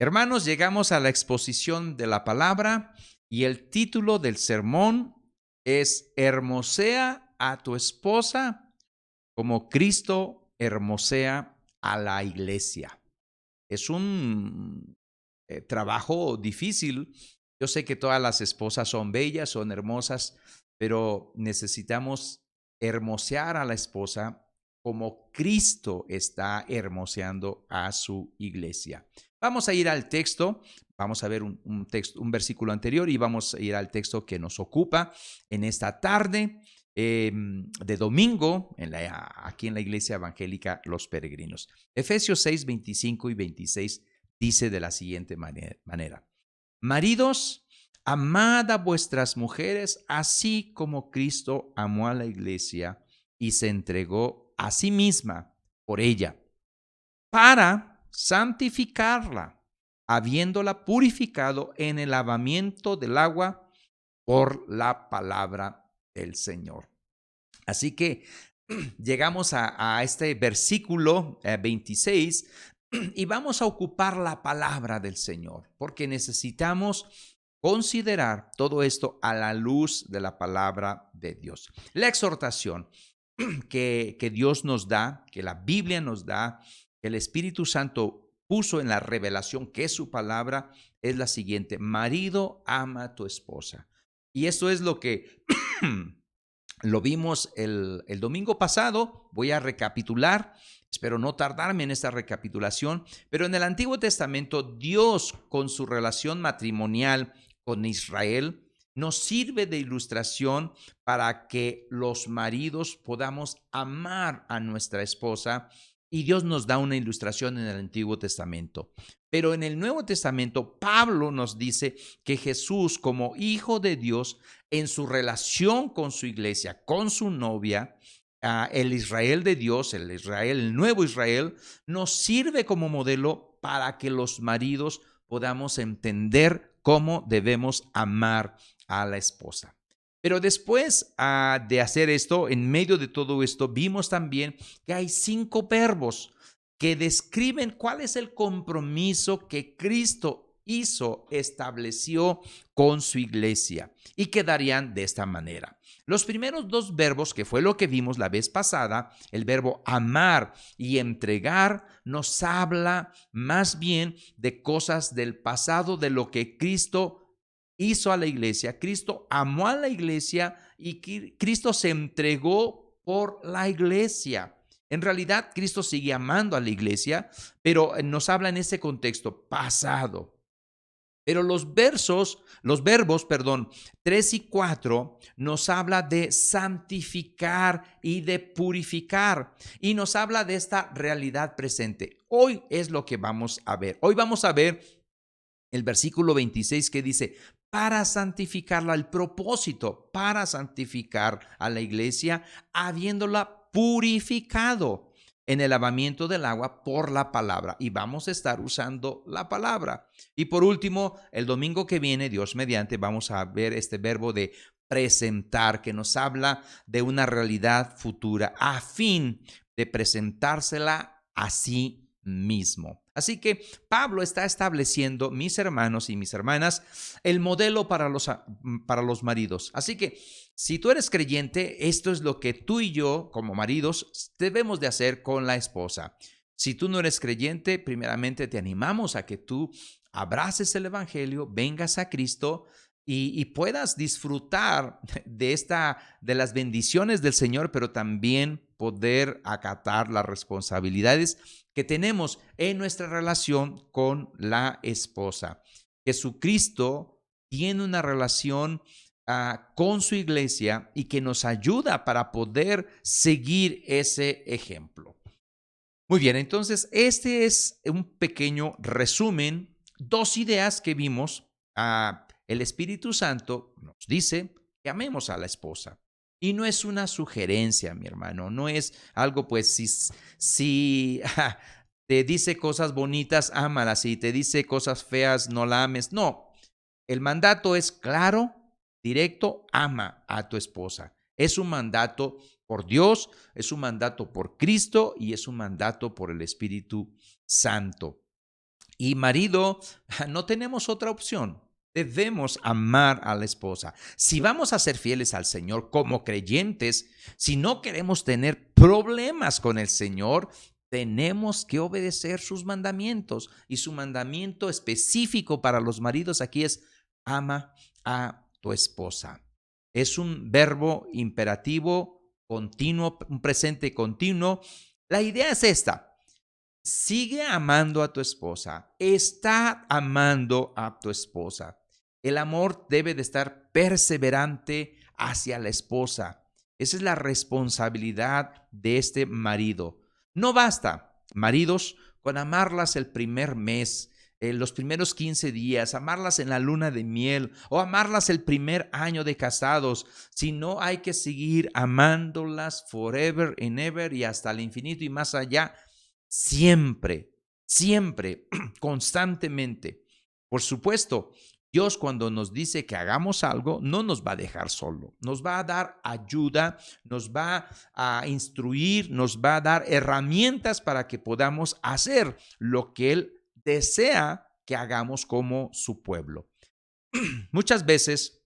Hermanos, llegamos a la exposición de la palabra y el título del sermón es Hermosea a tu esposa como Cristo hermosea a la iglesia. Es un trabajo difícil. Yo sé que todas las esposas son bellas, son hermosas, pero necesitamos hermosear a la esposa como Cristo está hermoseando a su iglesia. Vamos a ir al texto, vamos a ver un versículo anterior y vamos a ir al texto que nos ocupa en esta tarde de domingo aquí en la iglesia evangélica Los Peregrinos. Efesios 6, 25 y 26 dice de la siguiente manera: Maridos, amad a vuestras mujeres así como Cristo amó a la iglesia y se entregó a sí misma por ella, para santificarla, habiéndola purificado en el lavamiento del agua por la palabra del Señor. Así que llegamos a este versículo 26 y vamos a ocupar la palabra del Señor, porque necesitamos considerar todo esto a la luz de la palabra de Dios. La exhortación que Dios nos da, que la Biblia nos da, que el Espíritu Santo puso en la revelación, que es su palabra, es la siguiente: marido, ama a tu esposa. Y esto es lo que lo vimos el domingo pasado. Voy a recapitular, espero no tardarme en esta recapitulación, pero en el Antiguo Testamento Dios, con su relación matrimonial con Israel, nos sirve de ilustración para que los maridos podamos amar a nuestra esposa, y Dios nos da una ilustración en el Antiguo Testamento. Pero en el Nuevo Testamento, Pablo nos dice que Jesús, como Hijo de Dios, en su relación con su iglesia, con su novia, el Israel de Dios, el nuevo Israel, nos sirve como modelo para que los maridos podamos entender cómo debemos amar a la esposa. Pero después de hacer esto, en medio de todo esto, vimos también que hay 5 verbos que describen cuál es el compromiso que Cristo estableció con su iglesia, y quedarían de esta manera. Los primeros 2 verbos, que fue lo que vimos la vez pasada, el verbo amar y entregar, nos habla más bien de cosas del pasado, de lo que Cristo hizo a la iglesia. Cristo amó a la iglesia y Cristo se entregó por la iglesia. En realidad, Cristo sigue amando a la iglesia, pero nos habla en ese contexto pasado. Pero los verbos, 3 y 4 nos habla de santificar y de purificar, y nos habla de esta realidad presente. Hoy es lo que vamos a ver. Hoy vamos a ver el versículo 26 que dice: para santificarla, el propósito para santificar a la iglesia, habiéndola purificado en el lavamiento del agua por la palabra. Y vamos a estar usando la palabra. Y por último, el domingo que viene, Dios mediante, vamos a ver este verbo de presentar, que nos habla de una realidad futura a fin de presentársela a sí mismo. Así que Pablo está estableciendo, mis hermanos y mis hermanas, el modelo para los maridos. Así que si tú eres creyente, esto es lo que tú y yo, como maridos, debemos de hacer con la esposa. Si tú no eres creyente, primeramente te animamos a que tú abraces el evangelio, vengas a Cristo y puedas disfrutar de las bendiciones del Señor, pero también poder acatar las responsabilidades que tenemos en nuestra relación con la esposa. Jesucristo tiene una relación con su iglesia y que nos ayuda para poder seguir ese ejemplo. Muy bien, entonces este es un pequeño resumen, 2 ideas que vimos. El Espíritu Santo nos dice que amemos a la esposa. Y no es una sugerencia, mi hermano, no es algo, pues, si te dice cosas bonitas, ámala; si te dice cosas feas, no la ames. No, el mandato es claro, directo: ama a tu esposa. Es un mandato por Dios, es un mandato por Cristo y es un mandato por el Espíritu Santo. Y marido, no tenemos otra opción. Debemos amar a la esposa. Si vamos a ser fieles al Señor como creyentes, si no queremos tener problemas con el Señor, tenemos que obedecer sus mandamientos. Y su mandamiento específico para los maridos aquí es: ama a tu esposa. Es un verbo imperativo continuo, un presente continuo. La idea es esta: sigue amando a tu esposa, está amando a tu esposa. El amor debe de estar perseverante hacia la esposa. Esa es la responsabilidad de este marido. No basta, maridos, con amarlas el primer mes, los primeros 15 días, amarlas en la luna de miel o amarlas el primer año de casados, sino hay que seguir amándolas forever and ever y hasta el infinito y más allá. Siempre, siempre, constantemente. Por supuesto, Dios cuando nos dice que hagamos algo, no nos va a dejar solo. Nos va a dar ayuda, nos va a instruir, nos va a dar herramientas para que podamos hacer lo que Él desea que hagamos como su pueblo. Muchas veces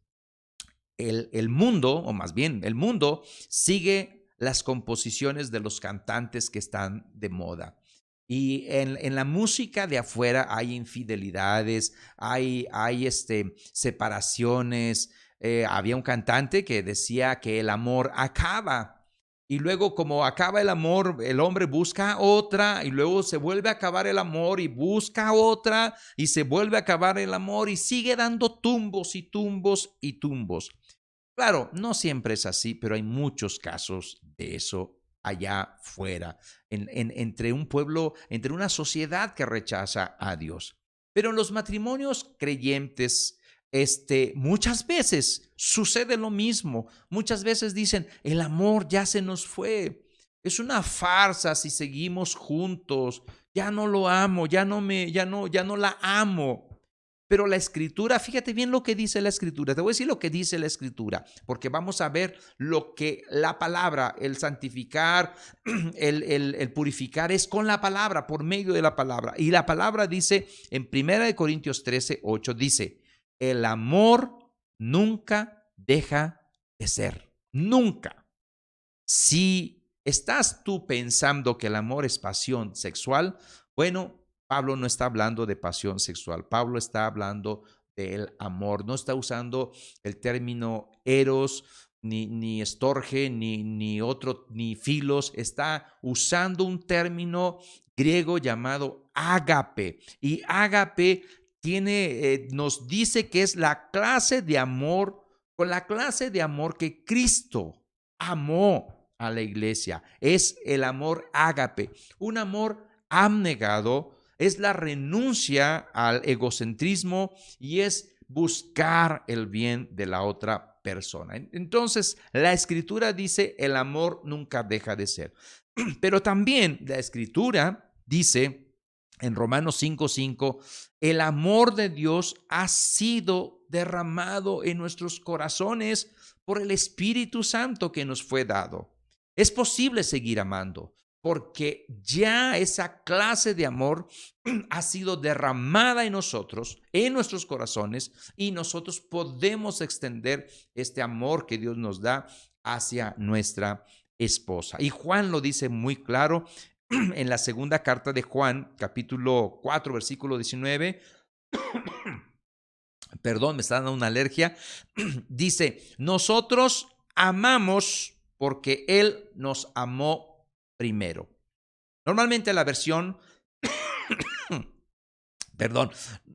el mundo, o más bien el mundo, sigue las composiciones de los cantantes que están de moda. Y en la música de afuera hay infidelidades, hay separaciones. Había un cantante que decía que el amor acaba. Y luego, como acaba el amor, el hombre busca otra, y luego se vuelve a acabar el amor y busca otra, y se vuelve a acabar el amor y sigue dando tumbos y tumbos y tumbos. Claro, no siempre es así, pero hay muchos casos de eso allá fuera, entre un pueblo, entre una sociedad que rechaza a Dios. Pero en los matrimonios creyentes, muchas veces sucede lo mismo. Muchas veces dicen: el amor ya se nos fue. Es una farsa si seguimos juntos. Ya no lo amo, ya no la amo. Pero la escritura, fíjate bien lo que dice la escritura. Te voy a decir lo que dice la escritura, porque vamos a ver lo que la palabra, el santificar, el purificar es con la palabra, por medio de la palabra. Y la palabra dice en 1 Corintios 13:8, dice: el amor nunca deja de ser. Nunca. Si estás tú pensando que el amor es pasión sexual, bueno, Pablo no está hablando de pasión sexual. Pablo está hablando del amor. No está usando el término eros, ni estorge, ni filos. Está usando un término griego llamado ágape. Y ágape nos dice que es la clase de amor, con la clase de amor que Cristo amó a la iglesia. Es el amor ágape, un amor abnegado. Es la renuncia al egocentrismo y es buscar el bien de la otra persona. Entonces, la escritura dice: el amor nunca deja de ser. Pero también la escritura dice en Romanos 5:5, el amor de Dios ha sido derramado en nuestros corazones por el Espíritu Santo que nos fue dado. Es posible seguir amando, porque ya esa clase de amor ha sido derramada en nosotros, en nuestros corazones, y nosotros podemos extender este amor que Dios nos da hacia nuestra esposa. Y Juan lo dice muy claro en la segunda carta de Juan, capítulo 4, versículo 19. Perdón, me está dando una alergia. Dice: nosotros amamos porque Él nos amó primero. Normalmente la versión, perdón,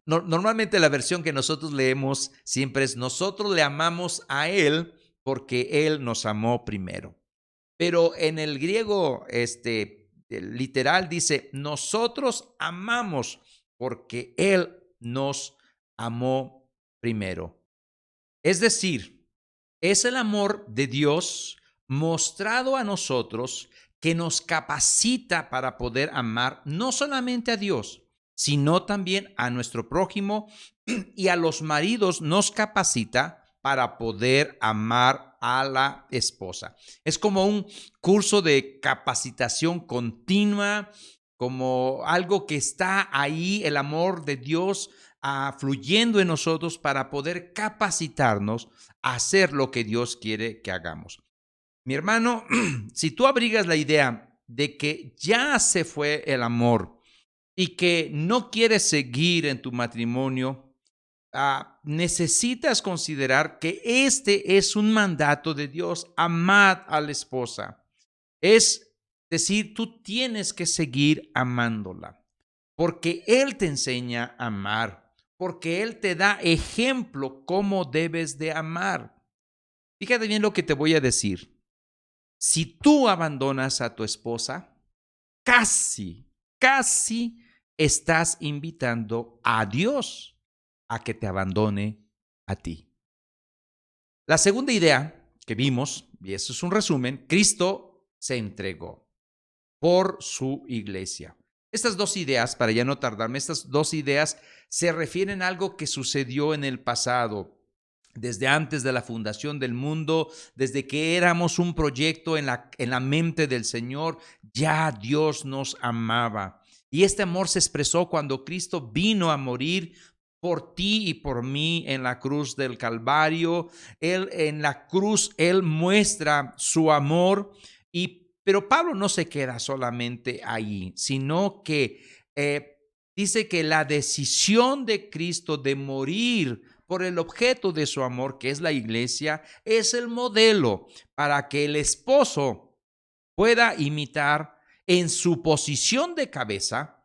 normalmente la versión que nosotros leemos siempre es: nosotros le amamos a Él porque Él nos amó primero. Pero en el griego literal dice: nosotros amamos porque Él nos amó primero. Es decir, es el amor de Dios mostrado a nosotros que nos capacita para poder amar no solamente a Dios, sino también a nuestro prójimo, y a los maridos nos capacita para poder amar a la esposa. Es como un curso de capacitación continua como algo que está ahí, el amor de Dios fluyendo en nosotros para poder capacitarnos a hacer lo que Dios quiere que hagamos. Mi hermano, si tú abrigas la idea de que ya se fue el amor y que no quieres seguir en tu matrimonio, necesitas considerar que este es un mandato de Dios: amad a la esposa. Es decir, tú tienes que seguir amándola, porque Él te enseña a amar, porque Él te da ejemplo cómo debes de amar. Fíjate bien lo que te voy a decir. Si tú abandonas a tu esposa, casi estás invitando a Dios a que te abandone a ti. La segunda idea que vimos, y eso es un resumen: Cristo se entregó por su iglesia. Estas dos ideas, para ya no tardarme, estas dos ideas se refieren a algo que sucedió en el pasado, desde antes de la fundación del mundo, desde que éramos un proyecto en la mente del Señor. Ya Dios nos amaba. Y este amor se expresó cuando Cristo vino a morir por ti y por mí en la cruz del Calvario. En la cruz, Él muestra su amor. Pero Pablo no se queda solamente ahí, sino que dice que la decisión de Cristo de morir por el objeto de su amor, que es la iglesia, es el modelo para que el esposo pueda imitar en su posición de cabeza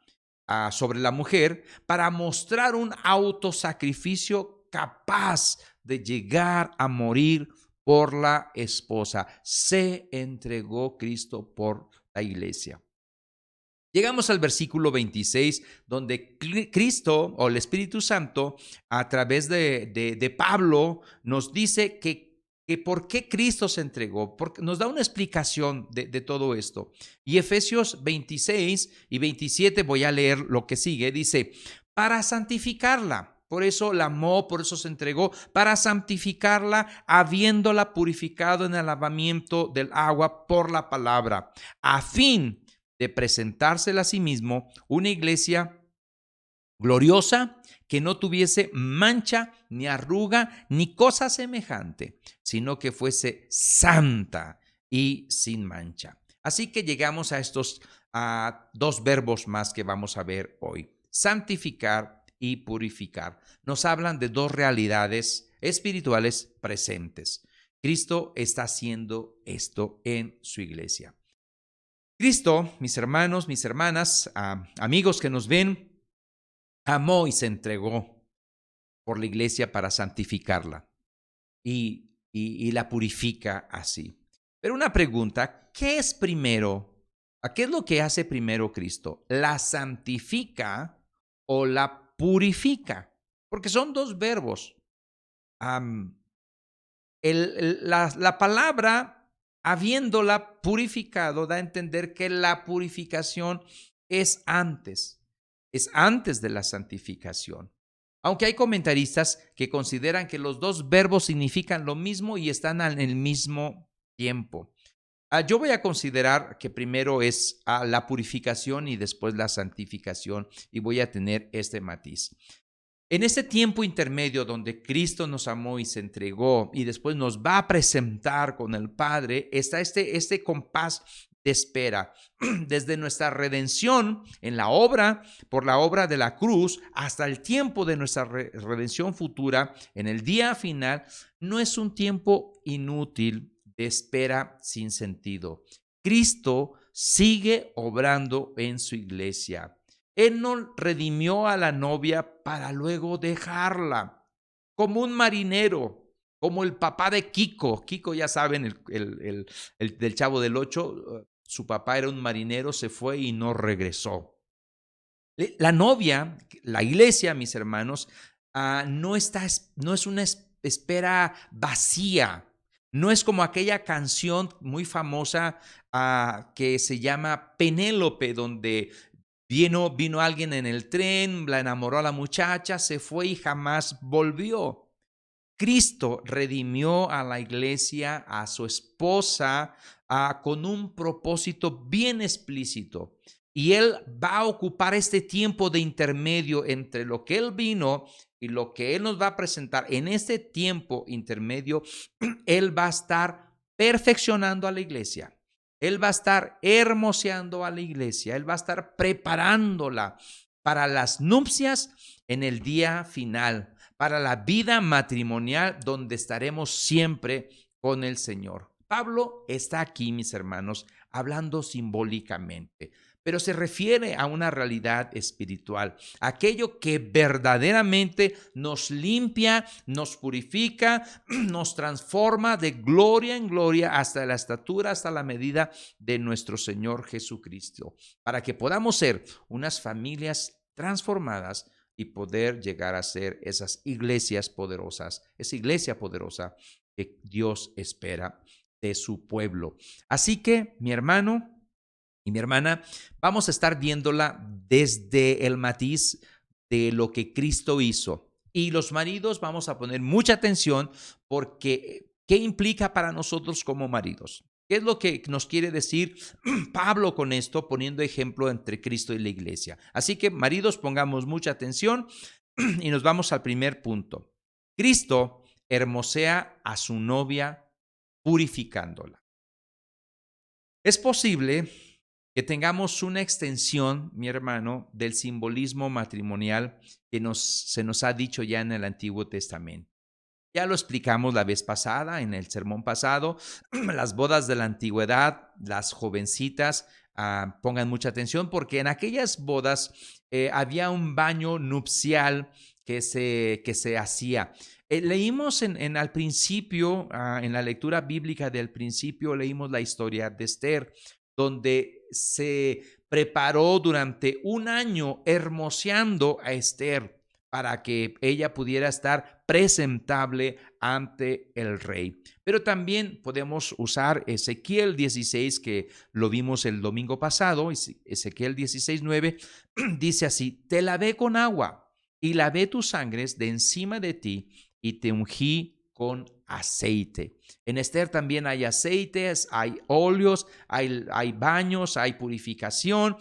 sobre la mujer, para mostrar un autosacrificio capaz de llegar a morir por la esposa. Se entregó Cristo por la iglesia. Llegamos al versículo 26, donde Cristo o el Espíritu Santo, a través de Pablo, nos dice que por qué Cristo se entregó, porque nos da una explicación de todo esto. Y Efesios 26 y 27, voy a leer lo que sigue, dice: para santificarla. Por eso la amó, por eso se entregó, para santificarla, habiéndola purificado en el lavamiento del agua por la palabra, a fin de presentársela a sí mismo una iglesia gloriosa, que no tuviese mancha, ni arruga, ni cosa semejante, sino que fuese santa y sin mancha. Así que llegamos a estos dos verbos más que vamos a ver hoy: santificar y purificar. Nos hablan de dos realidades espirituales presentes. Cristo está haciendo esto en su iglesia. Cristo, mis hermanos, mis hermanas, amigos que nos ven, amó y se entregó por la iglesia para santificarla y la purifica así. Pero una pregunta: ¿qué es primero? ¿Qué es lo que hace primero Cristo? ¿La santifica o la purifica? Porque son dos verbos. La palabra habiéndola purificado da a entender que la purificación es antes de la santificación. Aunque hay comentaristas que consideran que los dos verbos significan lo mismo y están en el mismo tiempo. Yo voy a considerar que primero es la purificación y después la santificación, y voy a tener este matiz. En este tiempo intermedio donde Cristo nos amó y se entregó y después nos va a presentar con el Padre, está este compás de espera. Desde nuestra redención en la obra, por la obra de la cruz, hasta el tiempo de nuestra redención futura, en el día final, no es un tiempo inútil de espera sin sentido. Cristo sigue obrando en su iglesia. Él no redimió a la novia para luego dejarla, como un marinero, como el papá de Kiko. Kiko, ya saben, el del Chavo del Ocho, su papá era un marinero, se fue y no regresó. La novia, la iglesia, mis hermanos, no es una espera vacía. No es como aquella canción muy famosa que se llama Penélope, donde vino alguien en el tren, la enamoró a la muchacha, se fue y jamás volvió. Cristo redimió a la iglesia, a su esposa, con un propósito bien explícito. Y Él va a ocupar este tiempo de intermedio entre lo que Él vino y lo que Él nos va a presentar. En este tiempo intermedio, Él va a estar perfeccionando a la iglesia. Él va a estar hermoseando a la iglesia. Él va a estar preparándola para las nupcias en el día final, para la vida matrimonial donde estaremos siempre con el Señor. Pablo está aquí, mis hermanos, hablando simbólicamente, pero se refiere a una realidad espiritual, aquello que verdaderamente nos limpia, nos purifica, nos transforma de gloria en gloria hasta la estatura, hasta la medida de nuestro Señor Jesucristo, para que podamos ser unas familias transformadas y poder llegar a ser esas iglesias poderosas, esa iglesia poderosa que Dios espera de su pueblo. Así que, mi hermano y mi hermana, vamos a estar viéndola desde el matiz de lo que Cristo hizo. Y los maridos vamos a poner mucha atención porque ¿qué implica para nosotros como maridos? ¿Qué es lo que nos quiere decir Pablo con esto, poniendo ejemplo entre Cristo y la iglesia? Así que, maridos, pongamos mucha atención y nos vamos al primer punto. Cristo hermosea a su novia purificándola. Es posible que tengamos una extensión, mi hermano, del simbolismo matrimonial que se nos ha dicho ya en el Antiguo Testamento. Ya lo explicamos la vez pasada, en el sermón pasado, las bodas de la antigüedad, las jovencitas, pongan mucha atención porque en aquellas bodas había un baño nupcial que se hacía. Leímos al principio, en la lectura bíblica del principio, leímos la historia de Esther, donde se preparó durante un año hermoseando a Esther para que ella pudiera estar presentable ante el rey. Pero también podemos usar Ezequiel 16, que lo vimos el domingo pasado, Ezequiel 16:9, dice así: te lavé con agua y lavé tus sangres de encima de ti y te ungí con aceite. En Esther también hay aceites, hay óleos, hay baños, hay purificación.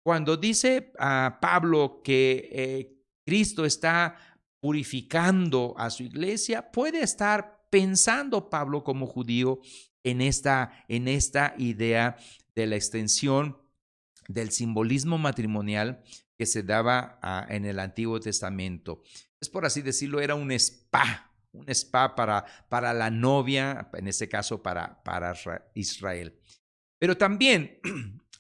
Cuando dice Pablo que Cristo está purificando a su iglesia, puede estar pensando Pablo como judío en esta idea de la extensión del simbolismo matrimonial que se daba en el Antiguo Testamento. Es, por así decirlo, era un spa para la novia, en este caso para Israel. Pero también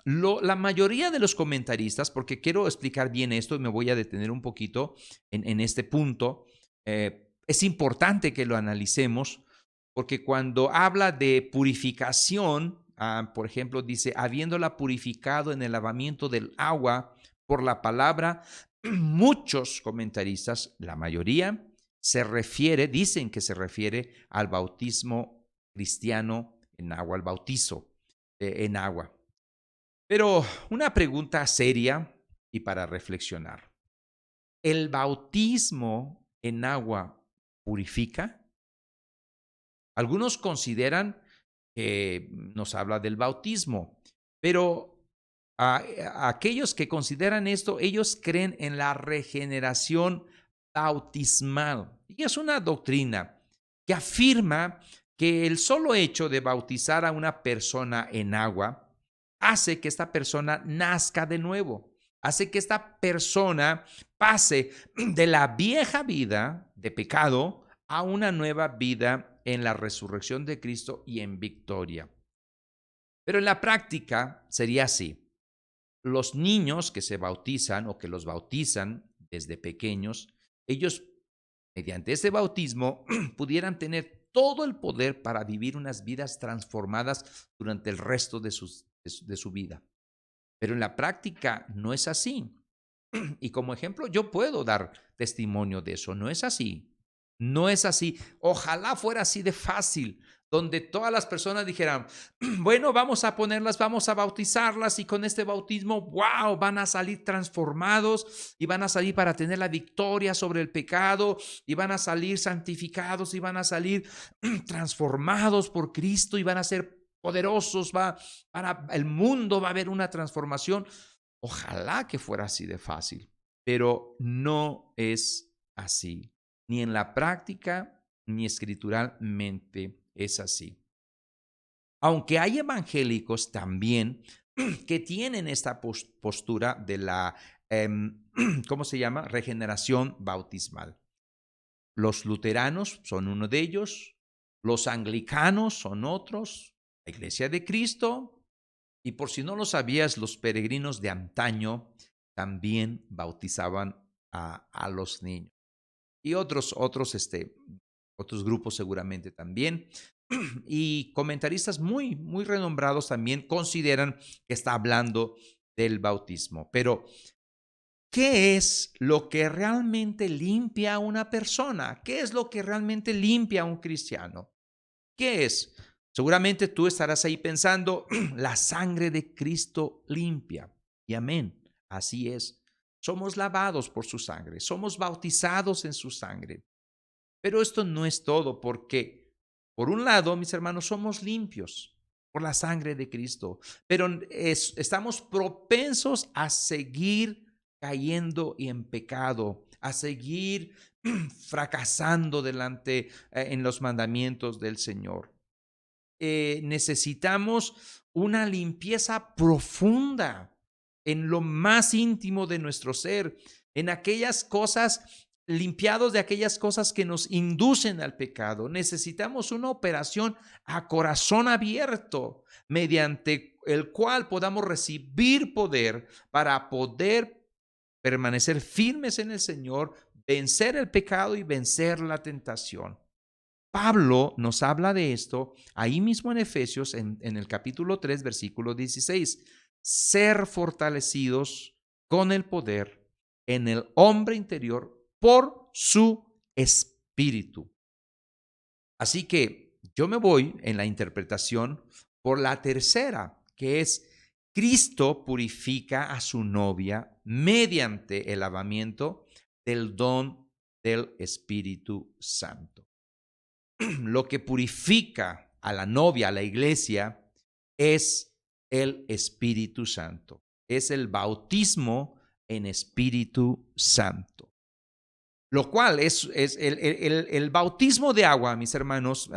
la mayoría de los comentaristas, porque quiero explicar bien esto y me voy a detener un poquito en este punto, es importante que lo analicemos, porque cuando habla de purificación, por ejemplo, dice, habiéndola purificado en el lavamiento del agua por la palabra, muchos comentaristas, la mayoría, dicen que se refiere al bautismo cristiano en agua, al bautizo en agua. Pero una pregunta seria y para reflexionar. ¿El bautismo en agua purifica? Algunos consideran que nos habla del bautismo, pero a aquellos que consideran esto, ellos creen en la regeneración bautismal. Y es una doctrina que afirma que el solo hecho de bautizar a una persona en agua hace que esta persona nazca de nuevo, hace que esta persona pase de la vieja vida de pecado a una nueva vida en la resurrección de Cristo y en victoria. Pero en la práctica sería así. Los niños que se bautizan o que los bautizan desde pequeños, ellos, mediante ese bautismo, pudieran tener todo el poder para vivir unas vidas transformadas durante el resto de su vida. Pero en la práctica no es así. Y como ejemplo, yo puedo dar testimonio de eso. No es así. No es así. Ojalá fuera así de fácil, donde todas las personas dijeran, bueno, vamos a ponerlas, vamos a bautizarlas y con este bautismo, wow, van a salir transformados y van a salir para tener la victoria sobre el pecado y van a salir santificados y van a salir transformados por Cristo y van a ser poderosos, para el mundo va a haber una transformación. Ojalá que fuera así de fácil, pero no es así. Ni en la práctica, ni escrituralmente es así. Aunque hay evangélicos también que tienen esta postura de la, ¿cómo se llama? Regeneración bautismal. Los luteranos son uno de ellos, los anglicanos son otros, la Iglesia de Cristo, y por si no lo sabías, los peregrinos de antaño también bautizaban a los niños. Y otros grupos seguramente también. Y comentaristas muy renombrados también consideran que está hablando del bautismo. Pero, ¿qué es lo que realmente limpia a una persona? ¿Qué es lo que realmente limpia a un cristiano? ¿Qué es? Seguramente tú estarás ahí pensando, la sangre de Cristo limpia. Y amén, así es. Somos lavados por su sangre, somos bautizados en su sangre. Pero esto no es todo, porque por un lado, mis hermanos, somos limpios por la sangre de Cristo, pero estamos propensos a seguir cayendo y en pecado, a seguir fracasando en los mandamientos del Señor. Necesitamos una limpieza profunda en lo más íntimo de nuestro ser, en aquellas cosas, limpiados de aquellas cosas que nos inducen al pecado. Necesitamos una operación a corazón abierto, mediante el cual podamos recibir poder para poder permanecer firmes en el Señor, vencer el pecado y vencer la tentación. Pablo nos habla de esto ahí mismo en Efesios, en el capítulo 3, versículo 16. Ser fortalecidos con el poder en el hombre interior por su espíritu. Así que yo me voy en la interpretación por la tercera, que es Cristo purifica a su novia mediante el lavamiento del don del Espíritu Santo. Lo que purifica a la novia, a la iglesia, es el Espíritu Santo. Es el bautismo en Espíritu Santo. Lo cual es el bautismo de agua, mis hermanos,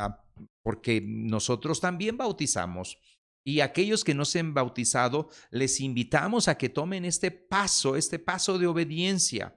porque nosotros también bautizamos. Y aquellos que no se han bautizado, les invitamos a que tomen este paso de obediencia.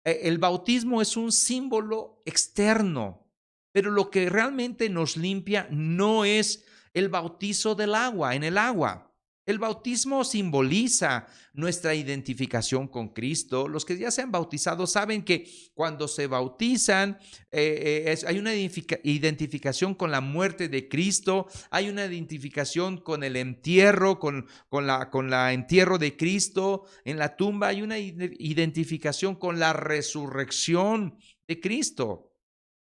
El bautismo es un símbolo externo, pero lo que realmente nos limpia no es el bautizo del agua, en el agua. El bautismo simboliza nuestra identificación con Cristo. Los que ya se han bautizado saben que cuando se bautizan hay una identificación con la muerte de Cristo, hay una identificación con el entierro, con la entierro de Cristo en la tumba, hay una identificación con la resurrección de Cristo.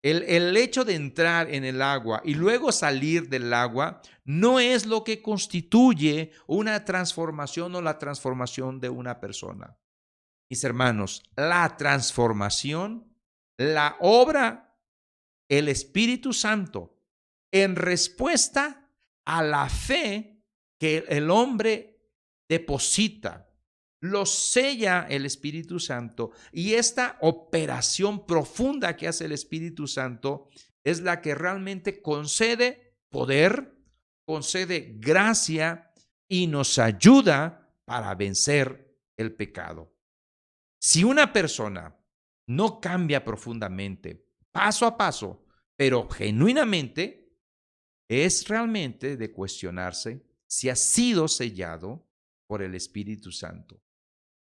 El hecho de entrar en el agua y luego salir del agua no es lo que constituye una transformación o la transformación de una persona. Mis hermanos, la transformación la obra el Espíritu Santo en respuesta a la fe que el hombre deposita. Lo sella el Espíritu Santo, y esta operación profunda que hace el Espíritu Santo es la que realmente concede poder, concede gracia y nos ayuda para vencer el pecado. Si una persona no cambia profundamente, paso a paso, pero genuinamente, es realmente de cuestionarse si ha sido sellado por el Espíritu Santo,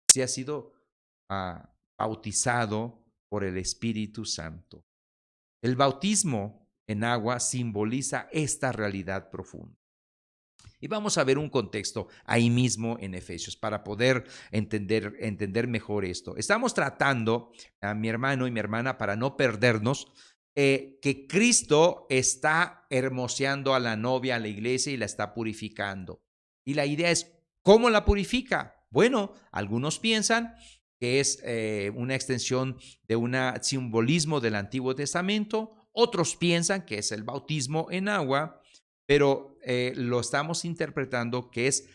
si ha sido bautizado por el Espíritu Santo. El bautismo en agua simboliza esta realidad profunda. Y vamos a ver un contexto ahí mismo en Efesios para poder entender mejor esto. Estamos tratando, a mi hermano y mi hermana, para no perdernos, que Cristo está hermoseando a la novia, a la iglesia, y la está purificando. Y la idea es, ¿cómo la purifica? Bueno, algunos piensan que es una extensión de un simbolismo del Antiguo Testamento. Otros piensan que es el bautismo en agua, pero lo estamos interpretando que es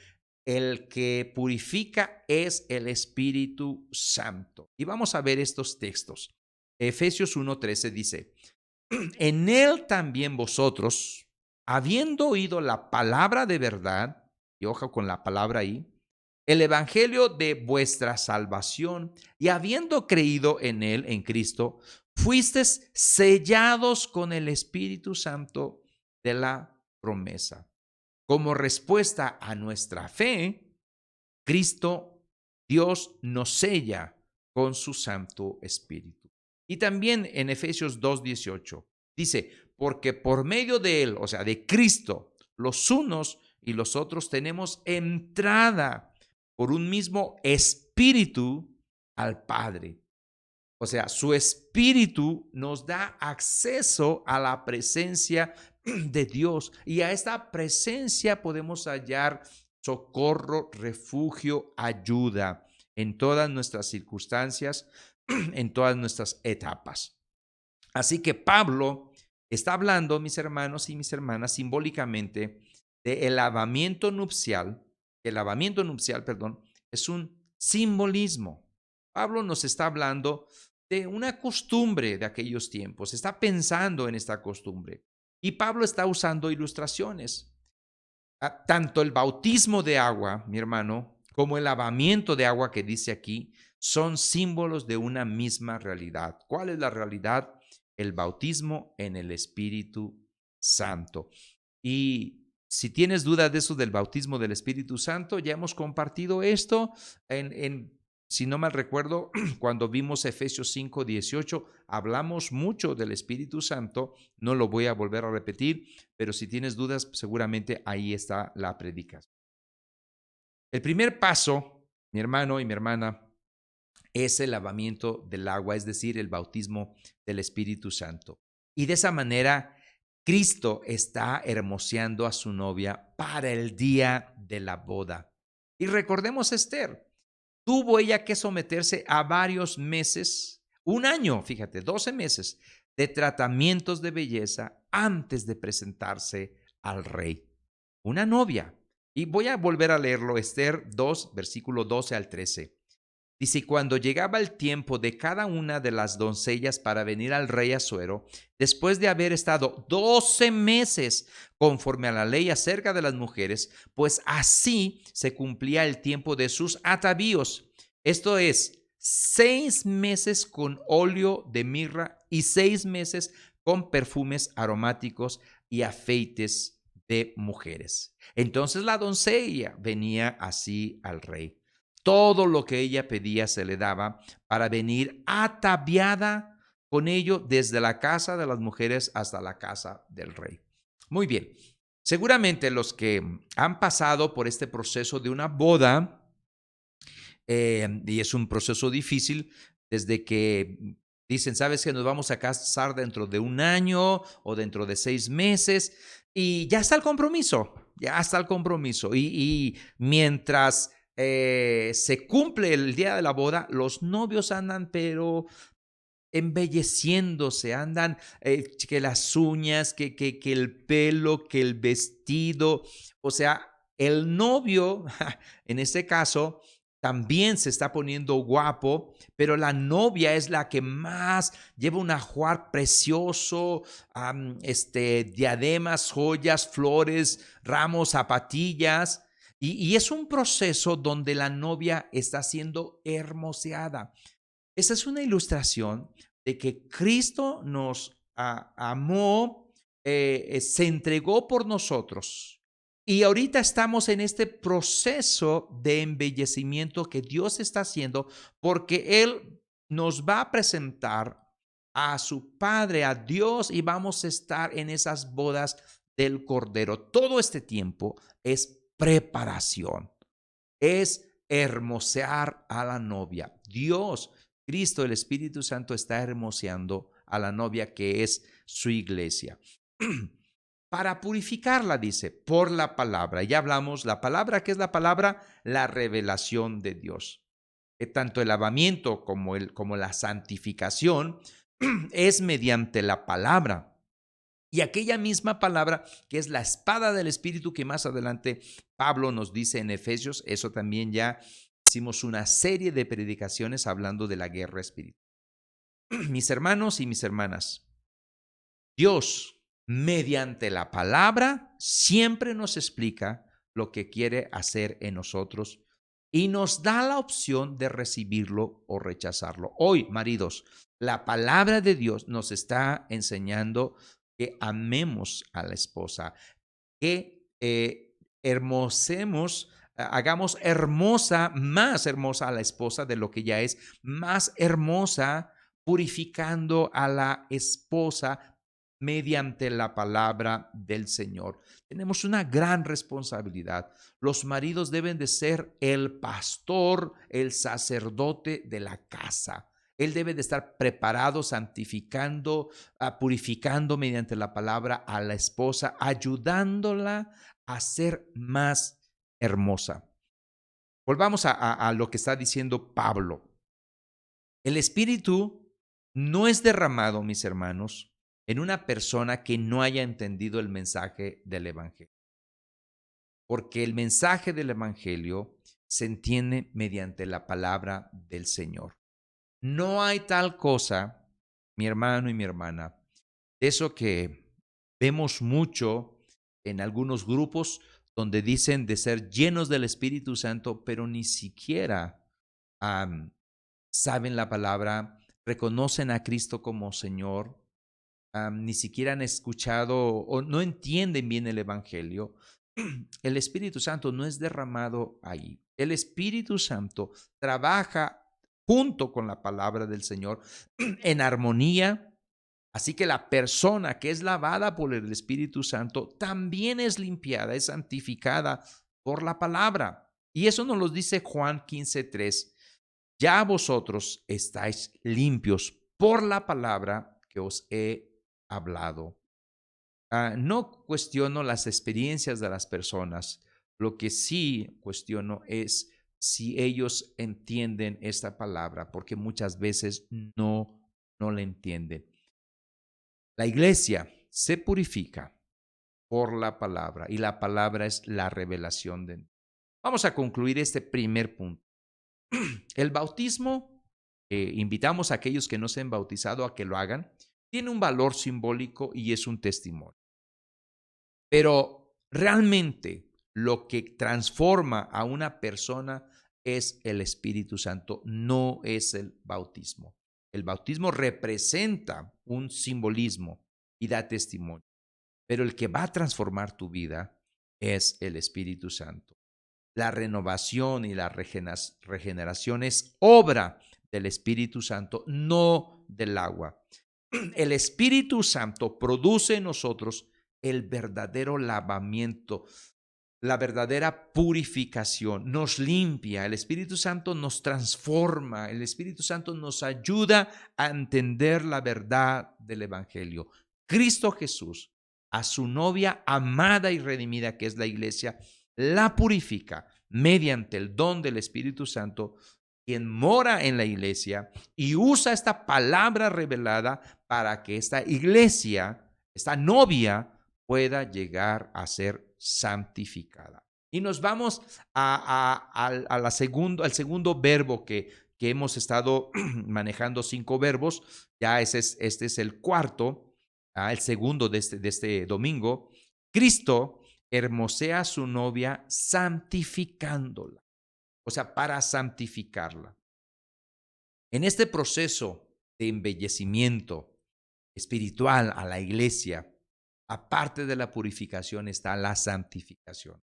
el que purifica es el Espíritu Santo. Y vamos a ver estos textos. Efesios 1:13 dice, en él también vosotros, habiendo oído la palabra de verdad, y ojo con la palabra ahí, el evangelio de vuestra salvación, y habiendo creído en él, en Cristo, fuisteis sellados con el Espíritu Santo de la promesa. Como respuesta a nuestra fe, Cristo, Dios nos sella con su Santo Espíritu. Y también en Efesios 2:18 dice, porque por medio de él, o sea, de Cristo, los unos y los otros tenemos entrada por un mismo espíritu al Padre. O sea, su espíritu nos da acceso a la presencia de Dios y a esta presencia podemos hallar socorro, refugio, ayuda en todas nuestras circunstancias, en todas nuestras etapas. Así que Pablo está hablando, mis hermanos y mis hermanas, simbólicamente del lavamiento nupcial. El lavamiento nupcial, perdón, es un simbolismo. Pablo nos está hablando de una costumbre de aquellos tiempos, está pensando en esta costumbre. Y Pablo está usando ilustraciones. Tanto el bautismo de agua, mi hermano, como el lavamiento de agua que dice aquí, son símbolos de una misma realidad. ¿Cuál es la realidad? El bautismo en el Espíritu Santo. Y si tienes dudas de eso del bautismo del Espíritu Santo, ya hemos compartido esto si no mal recuerdo, cuando vimos Efesios 5:18, hablamos mucho del Espíritu Santo, no lo voy a volver a repetir, pero si tienes dudas, seguramente ahí está la predicación. El primer paso, mi hermano y mi hermana, es el lavamiento del agua, es decir, el bautismo del Espíritu Santo. Y de esa manera, Cristo está hermoseando a su novia para el día de la boda. Y recordemos a Esther. Tuvo ella que someterse a varios meses, un año, fíjate, 12 meses de tratamientos de belleza antes de presentarse al rey. Una novia. Y voy a volver a leerlo, Esther 2, versículo 12 al 13. Dice, cuando llegaba el tiempo de cada una de las doncellas para venir al rey Asuero, después de haber estado 12 meses conforme a la ley acerca de las mujeres, pues así se cumplía el tiempo de sus atavíos. Esto es, 6 meses con óleo de mirra y 6 meses con perfumes aromáticos y afeites de mujeres. Entonces la doncella venía así al rey. Todo lo que ella pedía se le daba para venir ataviada con ello desde la casa de las mujeres hasta la casa del rey. Muy bien, seguramente los que han pasado por este proceso de una boda, y es un proceso difícil, desde que dicen, sabes que nos vamos a casar dentro de un año o dentro de 6 meses, y ya está el compromiso, y mientras se cumple el día de la boda, los novios andan pero embelleciéndose, andan que las uñas, que el pelo, que el vestido, o sea, el novio, en este caso, también se está poniendo guapo, pero la novia es la que más lleva un ajuar precioso, diademas, joyas, flores, ramos, zapatillas. Y es un proceso donde la novia está siendo hermoseada. Esa es una ilustración de que Cristo nos amó, se entregó por nosotros. Y ahorita estamos en este proceso de embellecimiento que Dios está haciendo porque Él nos va a presentar a su Padre, a Dios, y vamos a estar en esas bodas del Cordero. Todo este tiempo es preparación, es hermosear a la novia. Dios, Cristo, el Espíritu Santo está hermoseando a la novia que es su iglesia. Para purificarla, dice, por la palabra. Ya hablamos, la palabra, ¿qué es la palabra? La revelación de Dios. Tanto el lavamiento como la santificación es mediante la palabra. Y aquella misma palabra que es la espada del Espíritu que más adelante Pablo nos dice en Efesios, eso también ya hicimos una serie de predicaciones hablando de la guerra espiritual. Mis hermanos y mis hermanas, Dios, mediante la palabra, siempre nos explica lo que quiere hacer en nosotros y nos da la opción de recibirlo o rechazarlo. Hoy, maridos, la palabra de Dios nos está enseñando que amemos a la esposa, que hermosemos, hagamos hermosa, más hermosa a la esposa de lo que ya es, más hermosa, purificando a la esposa mediante la palabra del Señor. Tenemos una gran responsabilidad. Los maridos deben de ser el pastor, el sacerdote de la casa. Él debe de estar preparado, santificando, purificando mediante la palabra a la esposa, ayudándola a ser más hermosa. Volvamos a lo que está diciendo Pablo. El Espíritu no es derramado, mis hermanos, en una persona que no haya entendido el mensaje del Evangelio. Porque el mensaje del Evangelio se entiende mediante la palabra del Señor. No hay tal cosa, mi hermano y mi hermana, eso que vemos mucho en algunos grupos donde dicen de ser llenos del Espíritu Santo, pero ni siquiera saben la palabra, reconocen a Cristo como Señor, ni siquiera han escuchado o no entienden bien el Evangelio. El Espíritu Santo no es derramado ahí. El Espíritu Santo trabaja junto con la palabra del Señor en armonía. Así que la persona que es lavada por el Espíritu Santo también es limpiada, es santificada por la palabra. Y eso nos lo dice Juan 15:3. Ya vosotros estáis limpios por la palabra que os he hablado. No cuestiono las experiencias de las personas. Lo que sí cuestiono es si ellos entienden esta palabra, porque muchas veces no la entienden. La iglesia se purifica por la palabra y la palabra es la revelación de Dios. Vamos a concluir este primer punto. El bautismo, invitamos a aquellos que no se han bautizado a que lo hagan, tiene un valor simbólico y es un testimonio. Pero realmente lo que transforma a una persona es el Espíritu Santo, no es el bautismo. El bautismo representa un simbolismo y da testimonio, pero el que va a transformar tu vida es el Espíritu Santo. La renovación y la regeneración es obra del Espíritu Santo, no del agua. El Espíritu Santo produce en nosotros el verdadero lavamiento, la verdadera purificación, nos limpia, el Espíritu Santo nos transforma, el Espíritu Santo nos ayuda a entender la verdad del Evangelio. Cristo Jesús, a su novia amada y redimida, que es la iglesia, la purifica mediante el don del Espíritu Santo, quien mora en la iglesia y usa esta palabra revelada para que esta iglesia, esta novia, pueda llegar a ser santificada. Y nos vamos al segundo verbo que hemos estado manejando 5 verbos. Ya este es el cuarto, el segundo de este domingo. Cristo hermosea a su novia santificándola, o sea, para santificarla. En este proceso de embellecimiento espiritual a la iglesia, aparte de la purificación está la santificación.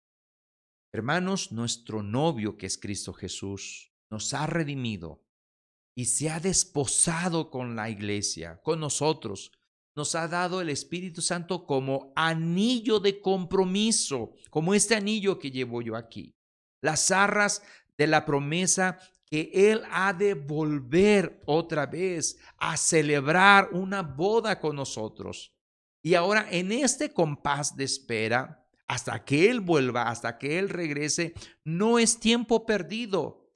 Hermanos, nuestro novio, que es Cristo Jesús, nos ha redimido y se ha desposado con la iglesia, con nosotros. Nos ha dado el Espíritu Santo como anillo de compromiso, como este anillo que llevo yo aquí. Las arras de la promesa que Él ha de volver otra vez a celebrar una boda con nosotros. Y ahora en este compás de espera, hasta que Él vuelva, hasta que Él regrese, no es tiempo perdido.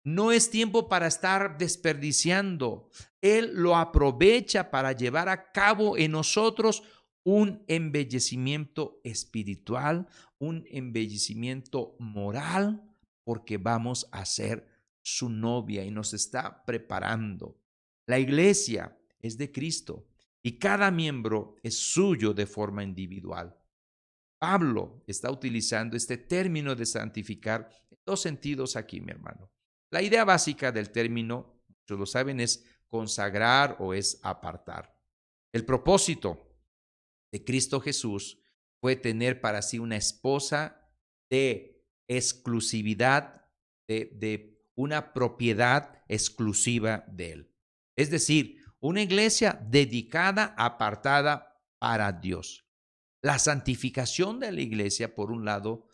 No es tiempo para estar desperdiciando. Él lo aprovecha para llevar a cabo en nosotros un embellecimiento espiritual, un embellecimiento moral, porque vamos a ser su novia y nos está preparando. La iglesia es de Cristo y cada miembro es suyo de forma individual. Pablo está utilizando este término de santificar en dos sentidos aquí, mi hermano. La idea básica del término, muchos lo saben, es consagrar o es apartar. El propósito de Cristo Jesús fue tener para sí una esposa de exclusividad, de una propiedad exclusiva de él. Es decir, una iglesia dedicada, apartada para Dios. La santificación de la iglesia, por un lado,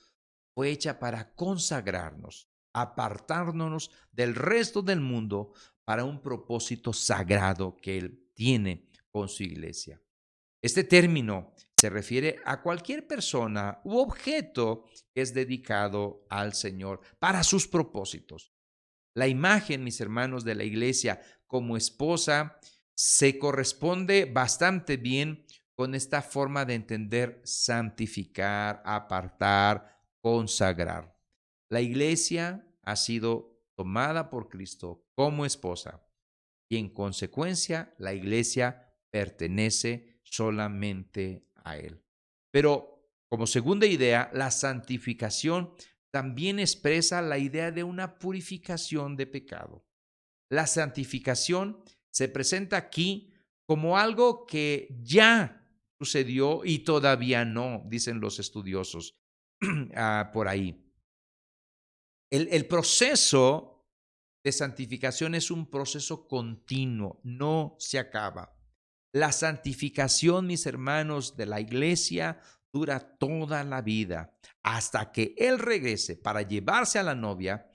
fue hecha para consagrarnos, apartarnos del resto del mundo para un propósito sagrado que Él tiene con su iglesia. Este término se refiere a cualquier persona u objeto que es dedicado al Señor para sus propósitos. La imagen, mis hermanos, de la iglesia como esposa se corresponde bastante bien con esta forma de entender santificar, apartar, consagrar. La iglesia ha sido tomada por Cristo como esposa y en consecuencia la iglesia pertenece solamente a Él. Pero como segunda idea, la santificación también expresa la idea de una purificación de pecado. La santificación se presenta aquí como algo que ya sucedió y todavía no, dicen los estudiosos por ahí. El proceso de santificación es un proceso continuo, no se acaba. La santificación, mis hermanos, de la iglesia dura toda la vida hasta que Él regrese para llevarse a la novia.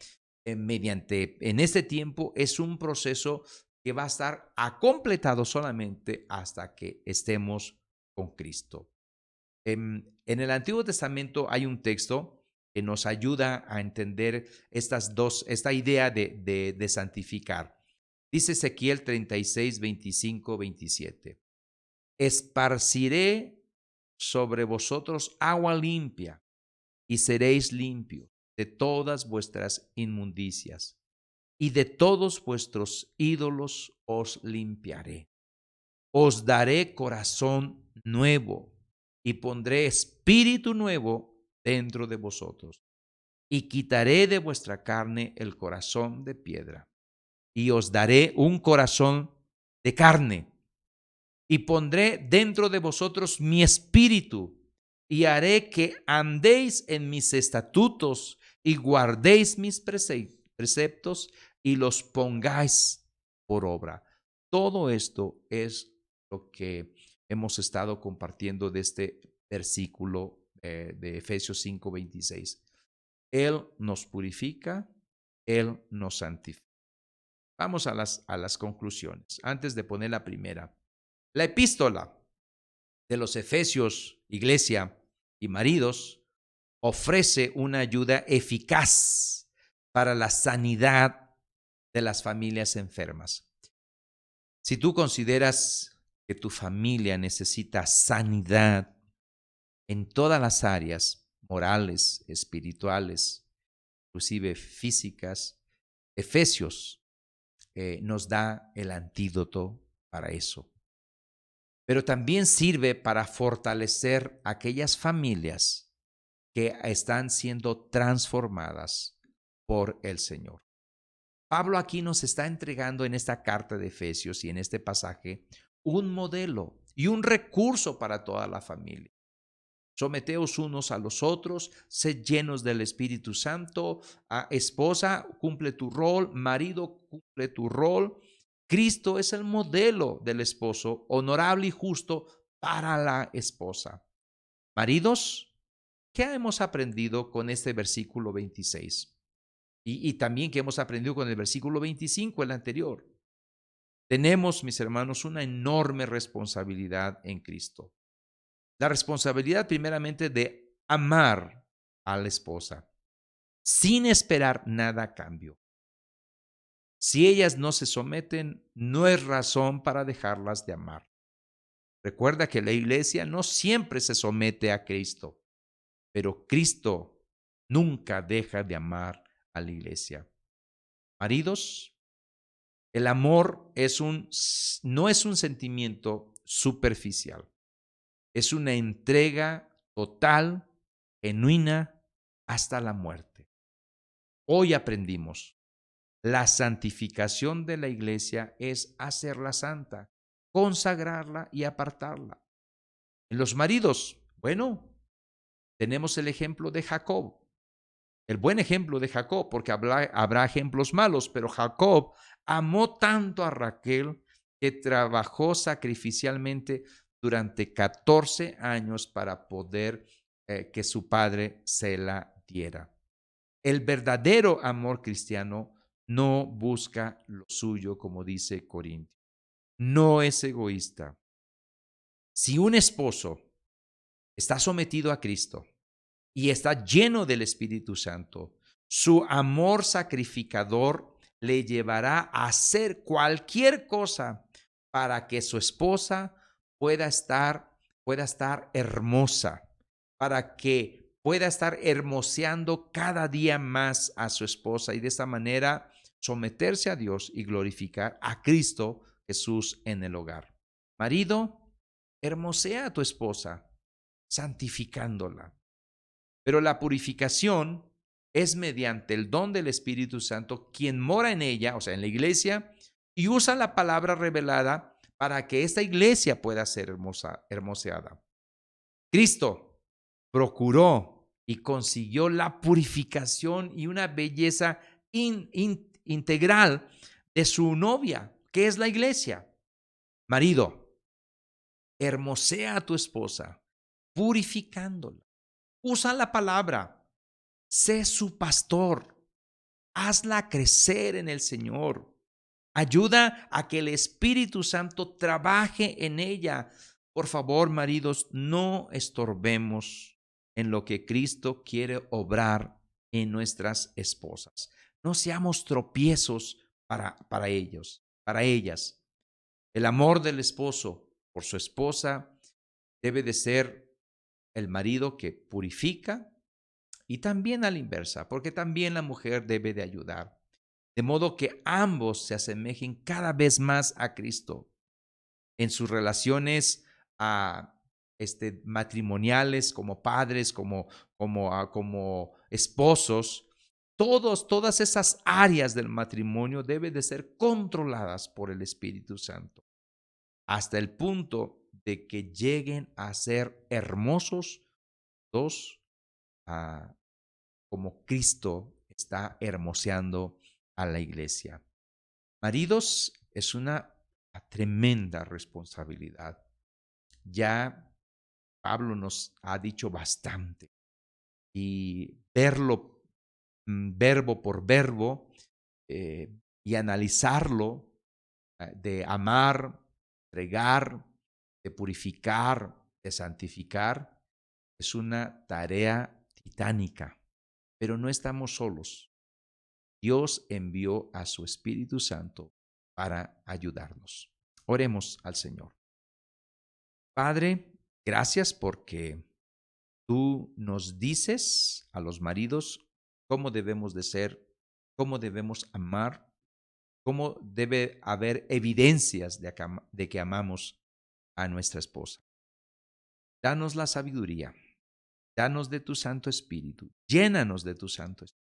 En este tiempo es un proceso que va a estar completado solamente hasta que estemos con Cristo. En el Antiguo Testamento hay un texto que nos ayuda a entender esta idea de santificar. Dice Ezequiel 36, 25, 27. Esparciré sobre vosotros agua limpia y seréis limpios de todas vuestras inmundicias y de todos vuestros ídolos os limpiaré. Os daré corazón nuevo y pondré espíritu nuevo dentro de vosotros y quitaré de vuestra carne el corazón de piedra y os daré un corazón de carne y pondré dentro de vosotros mi espíritu y haré que andéis en mis estatutos y guardéis mis preceptos y los pongáis por obra. Todo esto es lo que hemos estado compartiendo de este versículo de Efesios 5:26. Él nos purifica, Él nos santifica. Vamos a las conclusiones. Antes de poner la primera, la epístola de los Efesios, iglesia y maridos, ofrece una ayuda eficaz para la sanidad de las familias enfermas. Si tú consideras que tu familia necesita sanidad en todas las áreas, morales, espirituales, inclusive físicas, Efesios nos da el antídoto para eso. Pero también sirve para fortalecer aquellas familias que están siendo transformadas por el Señor. Pablo aquí nos está entregando en esta carta de Efesios y en este pasaje un modelo y un recurso para toda la familia. Someteos unos a los otros, sed llenos del Espíritu Santo. Esposa, cumple tu rol. Marido, cumple tu rol. Cristo es el modelo del esposo, honorable y justo para la esposa. Maridos, ¿qué hemos aprendido con este versículo 26? Y también que hemos aprendido con el versículo 25, el anterior. Tenemos, mis hermanos, una enorme responsabilidad en Cristo. La responsabilidad primeramente de amar a la esposa sin esperar nada a cambio. Si ellas no se someten, no es razón para dejarlas de amar. Recuerda que la iglesia no siempre se somete a Cristo, pero Cristo nunca deja de amar a la iglesia. Maridos, el amor no es un sentimiento superficial, es una entrega total, genuina, hasta la muerte. Hoy aprendimos, la santificación de la iglesia es hacerla santa, consagrarla y apartarla. En los maridos, bueno, tenemos el ejemplo de Jacob, el buen ejemplo de Jacob, porque habrá ejemplos malos, pero Jacob amó tanto a Raquel que trabajó sacrificialmente durante 14 años para poder que su padre se la diera. El verdadero amor cristiano no busca lo suyo, como dice Corintios. No es egoísta. Si un esposo está sometido a Cristo y está lleno del Espíritu Santo, su amor sacrificador le llevará a hacer cualquier cosa para que su esposa pueda estar hermosa, para que pueda estar hermoseando cada día más a su esposa y de esta manera someterse a Dios y glorificar a Cristo Jesús en el hogar. Marido, hermosea a tu esposa, santificándola. Pero la purificación es mediante el don del Espíritu Santo, quien mora en ella, o sea, en la iglesia, y usa la palabra revelada para que esta iglesia pueda ser hermoseada. Cristo procuró y consiguió la purificación y una belleza integral de su novia, que es la iglesia. Marido, hermosea a tu esposa, purificándola. Usa la palabra. Sé su pastor. Hazla crecer en el Señor. Ayuda a que el Espíritu Santo trabaje en ella. Por favor, maridos, no estorbemos en lo que Cristo quiere obrar en nuestras esposas. No seamos tropiezos para ellas. El amor del esposo por su esposa debe de ser el marido que purifica y también a la inversa, porque también la mujer debe de ayudar, de modo que ambos se asemejen cada vez más a Cristo en sus relaciones matrimoniales, como padres, como esposos. Todas esas áreas del matrimonio deben de ser controladas por el Espíritu Santo, hasta el punto de que lleguen a ser hermosos dos, ah, como Cristo está hermoseando a la iglesia. Maridos, es una tremenda responsabilidad. Ya Pablo nos ha dicho bastante y verlo verbo por verbo y analizarlo, de amar, entregar, de purificar, de santificar, es una tarea titánica, pero no estamos solos. Dios envió a su Espíritu Santo para ayudarnos. Oremos al Señor. Padre, gracias porque tú nos dices a los maridos cómo debemos de ser, cómo debemos amar, cómo debe haber evidencias de que amamos a nuestra esposa. Danos la sabiduría, danos de tu Santo Espíritu, llénanos de tu Santo Espíritu,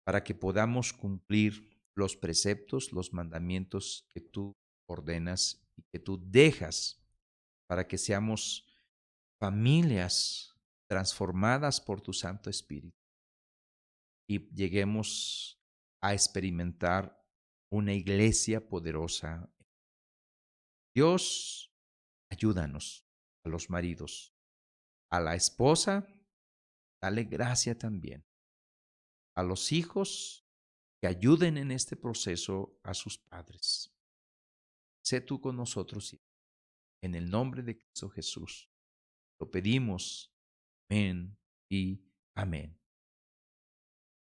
para que podamos cumplir los preceptos, los mandamientos que tú ordenas y que tú dejas, para que seamos familias transformadas por tu Santo Espíritu y lleguemos a experimentar una iglesia poderosa. Dios, ayúdanos a los maridos, a la esposa, dale gracia también, a los hijos, que ayuden en este proceso a sus padres. Sé tú con nosotros, en el nombre de Cristo Jesús. Lo pedimos. Amén y amén.